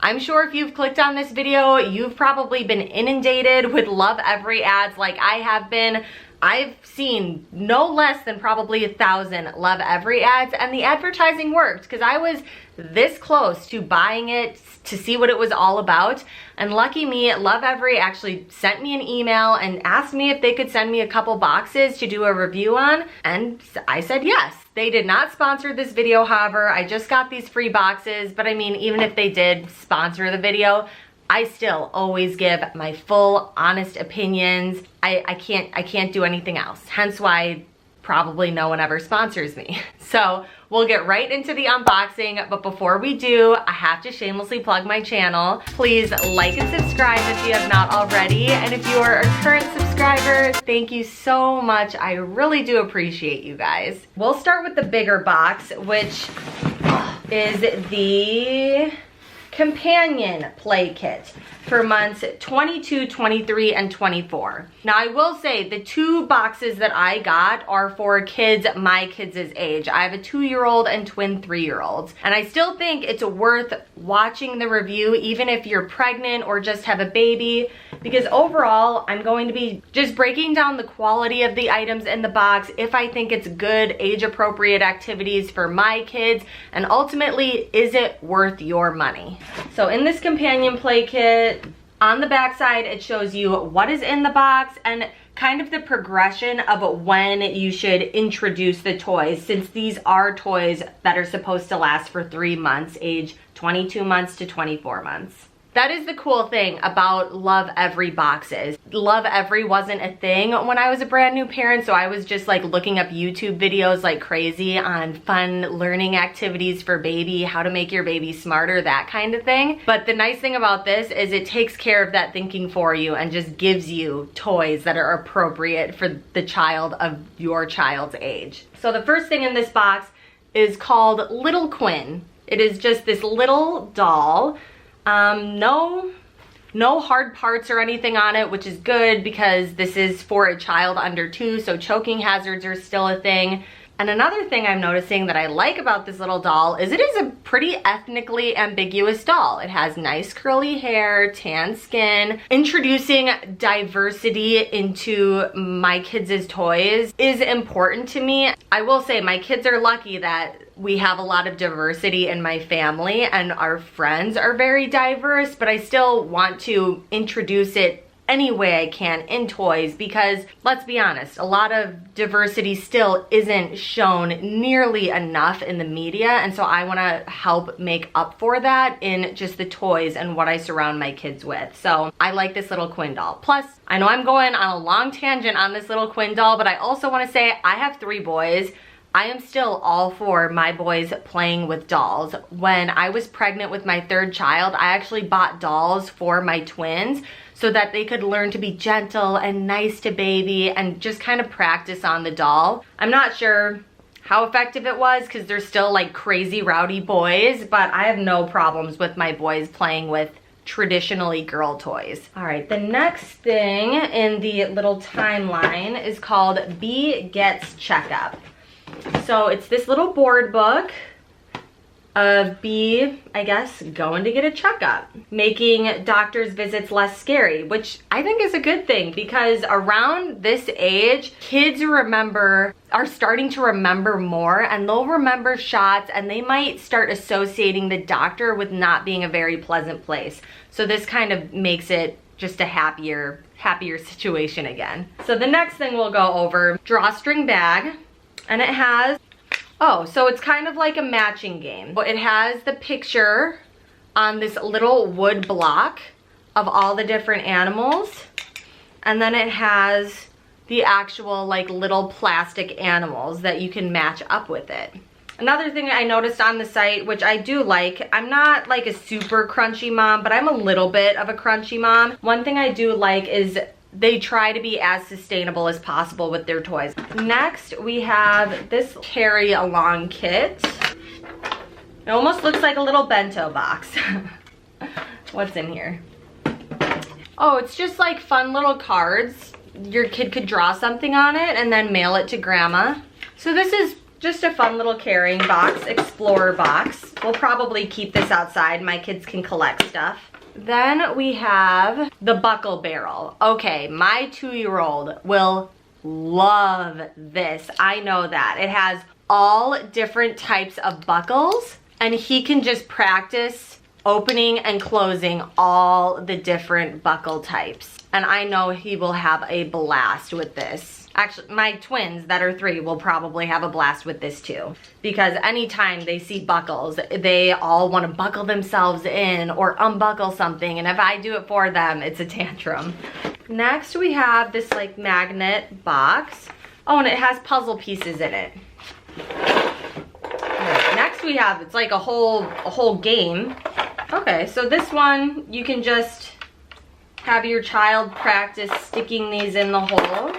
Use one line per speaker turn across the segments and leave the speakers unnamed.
I'm sure if you've clicked on this video, you've probably been inundated with Lovevery ads like I have been. I've seen no less than probably 1,000 Lovevery ads, and the advertising worked because I was this close to buying it to see what it was all about. And lucky me, Lovevery actually sent me an email and asked me if they could send me a couple boxes to do a review on, and I said yes. They did not sponsor this video, however, I just got these free boxes, but I mean, even if they did sponsor the video, I still always give my full, honest opinions. I can't do anything else. Hence why probably no one ever sponsors me. So we'll get right into the unboxing, but before we do, I have to shamelessly plug my channel. Please like and subscribe if you have not already. And if you are a current subscriber, thank you so much. I really do appreciate you guys. We'll start with the bigger box, which is the companion play kit for months 22, 23, and 24. Now I will say the 2 boxes that I got are for kids my kids' age. I have a 2-year-old and twin 3-year-olds. And I still think it's worth watching the review even if you're pregnant or just have a baby, because overall I'm going to be just breaking down the quality of the items in the box, if I think it's good age appropriate activities for my kids, and ultimately, is it worth your money? So in this companion play kit, on the back side, it shows you what is in the box and kind of the progression of when you should introduce the toys, since these are toys that are supposed to last for 3 months, age 22 months to 24 months. That is the cool thing about Lovevery boxes. Lovevery wasn't a thing when I was a brand new parent, so I was just like looking up YouTube videos like crazy on fun learning activities for baby, how to make your baby smarter, that kind of thing. But the nice thing about this is it takes care of that thinking for you and just gives you toys that are appropriate for the child of your child's age. So the first thing in this box is called Little Quinn. It is just this little doll. No hard parts or anything on it, which is good because this is for a child under 2, so choking hazards are still a thing. And another thing I'm noticing that I like about this little doll is it is a pretty ethnically ambiguous doll. It has nice curly hair, tan skin. Introducing diversity into my kids' toys is important to me. I will say my kids are lucky that we have a lot of diversity in my family and our friends are very diverse, but I still want to introduce it any way I can in toys because, let's be honest, a lot of diversity still isn't shown nearly enough in the media, and so I want to help make up for that in just the toys and what I surround my kids with. So I like this little Quinn doll. Plus, I know I'm going on a long tangent on this little Quinn doll, but I also want to say I have 3 boys. I am still all for my boys playing with dolls. When I was pregnant with my 3rd child, I actually bought dolls for my twins so that they could learn to be gentle and nice to baby and just kind of practice on the doll. I'm not sure how effective it was because they're still like crazy rowdy boys, but I have no problems with my boys playing with traditionally girl toys. All right, the next thing in the little timeline is called B Gets Checkup. So it's this little board book of B, I guess, going to get a checkup, making doctor's visits less scary, which I think is a good thing because around this age, kids are starting to remember more, and they'll remember shots and they might start associating the doctor with not being a very pleasant place. So this kind of makes it just a happier situation again. So the next thing we'll go over, drawstring bag. And it has, so it's kind of like a matching game. It has the picture on this little wood block of all the different animals. And then it has the actual like little plastic animals that you can match up with it. Another thing I noticed on the site, which I do like, I'm not like a super crunchy mom, but I'm a little bit of a crunchy mom. One thing I do like is they try to be as sustainable as possible with their toys. Next, we have this carry along kit. It almost looks like a little bento box. What's in here? Oh, it's just like fun little cards. Your kid could draw something on it and then mail it to grandma. So this is just a fun little carrying box, explorer box We'll probably keep this outside. My kids can collect stuff. Then we have the buckle barrel. Okay, my 2-year-old will love this. I know that. It has all different types of buckles, and he can just practice opening and closing all the different buckle types. And I know he will have a blast with this. Actually, my twins that are 3 will probably have a blast with this too, because anytime they see buckles, they all want to buckle themselves in or unbuckle something, and if I do it for them, it's a tantrum. Next, we have this like magnet box. Oh, and it has puzzle pieces in it. Next we have, it's like a whole game. Okay, so this one, you can just have your child practice sticking these in the hole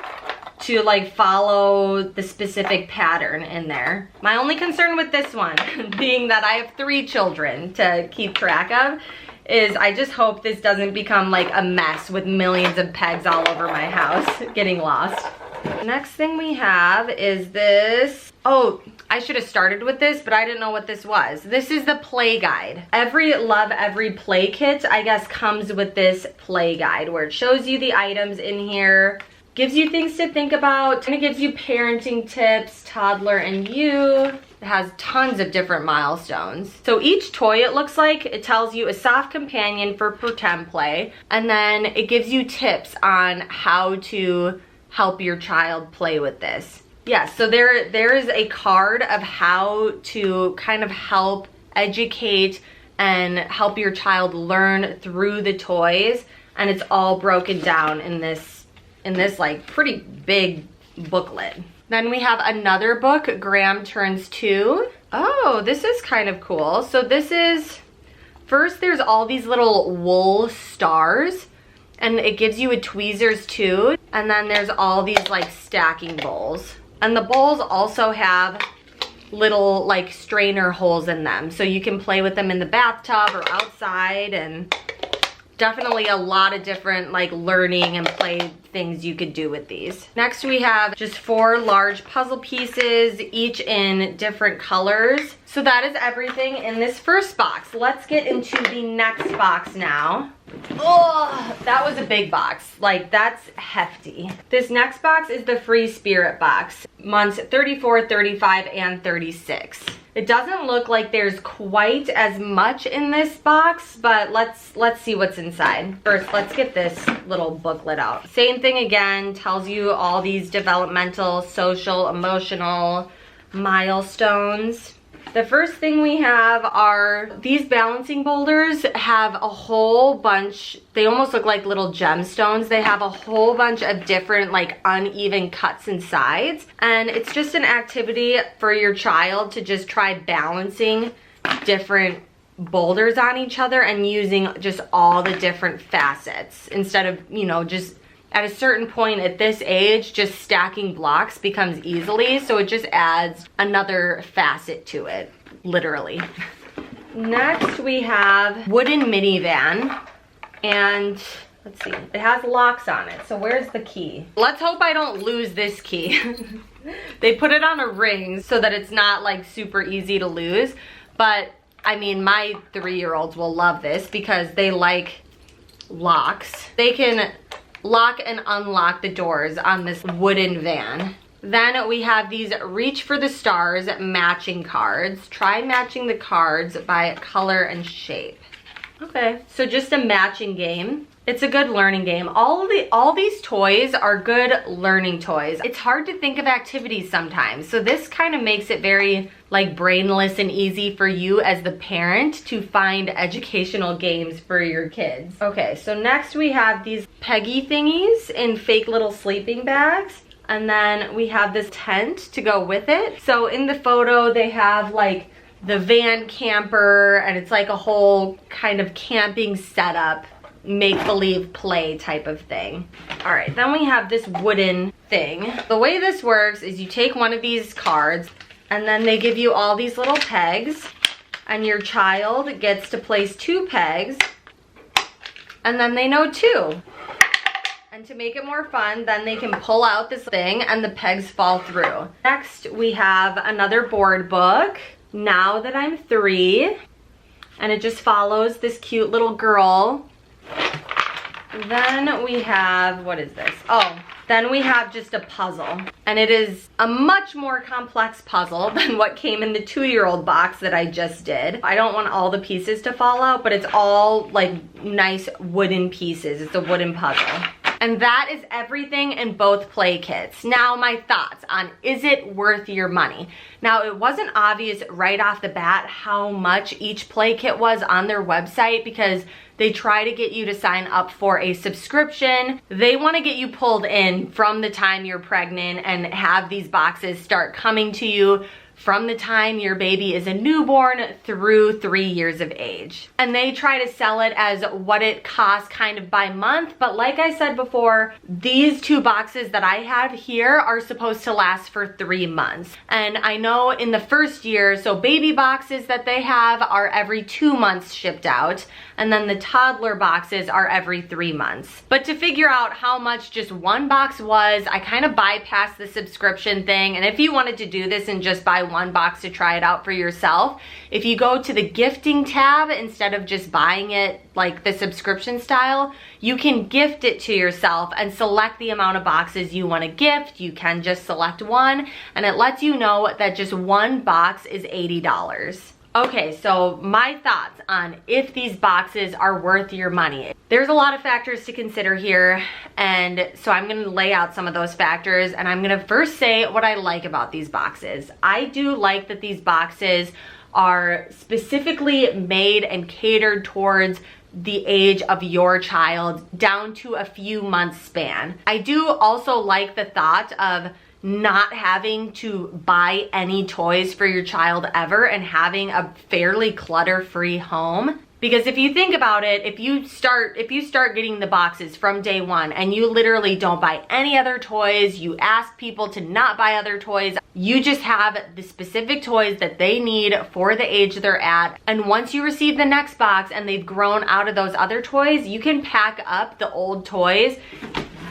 to like follow the specific pattern in there. My only concern with this one, being that I have 3 children to keep track of, is I just hope this doesn't become like a mess with millions of pegs all over my house, getting lost. Next thing we have is this. Oh, I should have started with this, but I didn't know what this was. This is the play guide. Every Lovevery play kit, I guess, comes with this play guide where it shows you the items in here, gives you things to think about, and it gives you parenting tips, toddler and you. It has tons of different milestones. So each toy, it looks like, it tells you a soft companion for pretend play, and then it gives you tips on how to help your child play with this. Yeah, so there is a card of how to kind of help educate and help your child learn through the toys, and it's all broken down in this like pretty big booklet. Then we have another book, Graham Turns 2. Oh, this is kind of cool. So this is, first there's all these little wool stars, and it gives you a tweezers too. And then there's all these like stacking bowls. And the bowls also have little like strainer holes in them, so you can play with them in the bathtub or outside, and definitely a lot of different like learning and play things you could do with these. Next we have just 4 large puzzle pieces, each in different colors. So that is everything in this first box. Let's get into the next box now. Oh, that was a big box. Like, that's hefty. This next box is the Free Spirit box, months 34, 35, and 36. It doesn't look like there's quite as much in this box, but let's see what's inside. First, let's get this little booklet out. Same thing again, tells you all these developmental, social, emotional milestones. The first thing we have are these balancing boulders. Have a whole bunch, they almost look like little gemstones. They have a whole bunch of different like uneven cuts and sides, and it's just an activity for your child to just try balancing different boulders on each other and using just all the different facets instead of, you know, just at a certain point at this age, just stacking blocks becomes easily, so it just adds another facet to it, literally. Next we have wooden minivan, and let's see, it has locks on it, so where's the key? Let's hope I don't lose this key. They put it on a ring so that it's not like super easy to lose, but I mean, my 3-year-olds will love this because they like locks. They can lock and unlock the doors on this wooden van. Then we have these Reach for the Stars matching cards. Try matching the cards by color and shape. Okay, so just a matching game. It's a good learning game. All these toys are good learning toys. It's hard to think of activities sometimes, so this kind of makes it very like brainless and easy for you as the parent to find educational games for your kids. Okay, so next we have these Peggy thingies in fake little sleeping bags, and then we have this tent to go with it. So in the photo they have like the van camper, and it's like a whole kind of camping setup, make-believe play type of thing. All right, then we have this wooden thing. The way this works is you take one of these cards, and then they give you all these little pegs, and your child gets to place 2 pegs, and then they know 2. And to make it more fun, then they can pull out this thing and the pegs fall through. Next, we have another board book. Now That I'm 3, and it just follows this cute little girl. Then we have, what is this? Oh, then we have just a puzzle, and it is a much more complex puzzle than what came in the 2-year-old box that I just did. I don't want all the pieces to fall out, but it's all like nice wooden pieces. It's a wooden puzzle. And that is everything in both play kits. Now, my thoughts on, is it worth your money? Now, it wasn't obvious right off the bat how much each play kit was on their website, because they try to get you to sign up for a subscription. They want to get you pulled in from the time you're pregnant and have these boxes start coming to you from the time your baby is a newborn through 3 years of age. And they try to sell it as what it costs kind of by month, but like I said before, these 2 boxes that I have here are supposed to last for 3 months. And I know in the first year, so baby boxes that they have are every 2 months shipped out, and then the toddler boxes are every 3 months. But to figure out how much just one box was, I kind of bypassed the subscription thing, and if you wanted to do this and just buy one box to try it out for yourself, if you go to the gifting tab instead of just buying it like the subscription style, you can gift it to yourself and select the amount of boxes you want to gift. You can just select one, and it lets you know that just one box is $80. Okay, so my thoughts on if these boxes are worth your money. There's a lot of factors to consider here, and so I'm gonna lay out some of those factors, and I'm gonna first say what I like about these boxes. I do like that these boxes are specifically made and catered towards the age of your child down to a few months span. I do also like the thought of not having to buy any toys for your child ever and having a fairly clutter-free home. Because if you think about it, if you start getting the boxes from day one and you literally don't buy any other toys, you ask people to not buy other toys, you just have the specific toys that they need for the age they're at. And once you receive the next box and they've grown out of those other toys, you can pack up the old toys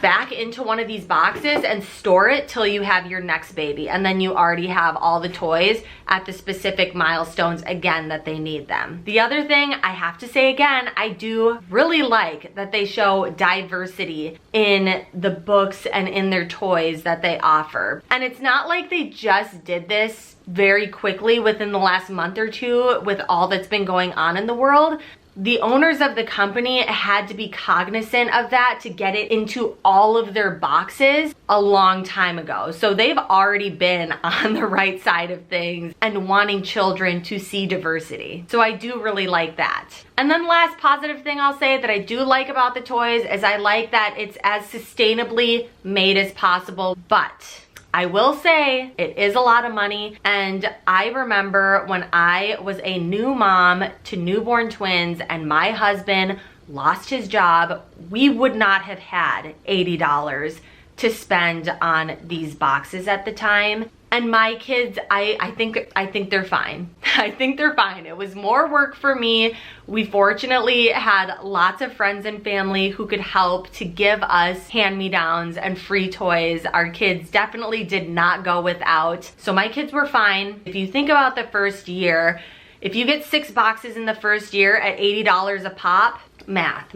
back into one of these boxes and store it till you have your next baby, and then you already have all the toys at the specific milestones again that they need them. The other thing I have to say again, I do really like that they show diversity in the books and in their toys that they offer. And it's not like they just did this very quickly within the last month or two with all that's been going on in the world. The owners of the company had to be cognizant of that to get it into all of their boxes a long time ago. So they've already been on the right side of things and wanting children to see diversity. So I do really like that. And then last positive thing I'll say that I do like about the toys is I like that it's as sustainably made as possible, but I will say it is a lot of money, and I remember when I was a new mom to newborn twins and my husband lost his job, we would not have had $80 to spend on these boxes at the time. And my kids, I think they're fine. I think they're fine. It was more work for me. We fortunately had lots of friends and family who could help to give us hand-me-downs and free toys. Our kids definitely did not go without. So my kids were fine. If you think about the first year, if you get 6 boxes in the first year at $80 a pop, math.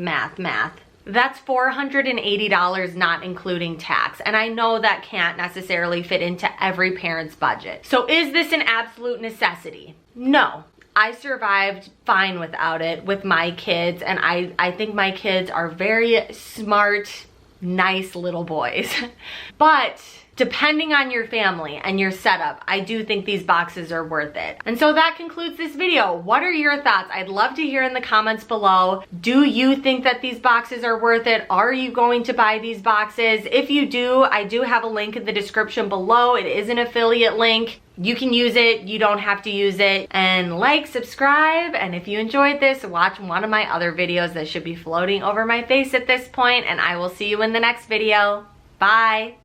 That's $480 not including tax. And I know that can't necessarily fit into every parent's budget. So is this an absolute necessity? No. I survived fine without it with my kids, and I think my kids are very smart, nice little boys. But depending on your family and your setup, I do think these boxes are worth it. And so that concludes this video. What are your thoughts? I'd love to hear in the comments below. Do you think that these boxes are worth it? Are you going to buy these boxes? If you do, I do have a link in the description below. It is an affiliate link. You can use it, you don't have to use it. And like, subscribe, and if you enjoyed this, watch one of my other videos that should be floating over my face at this point, and I will see you in the next video. Bye.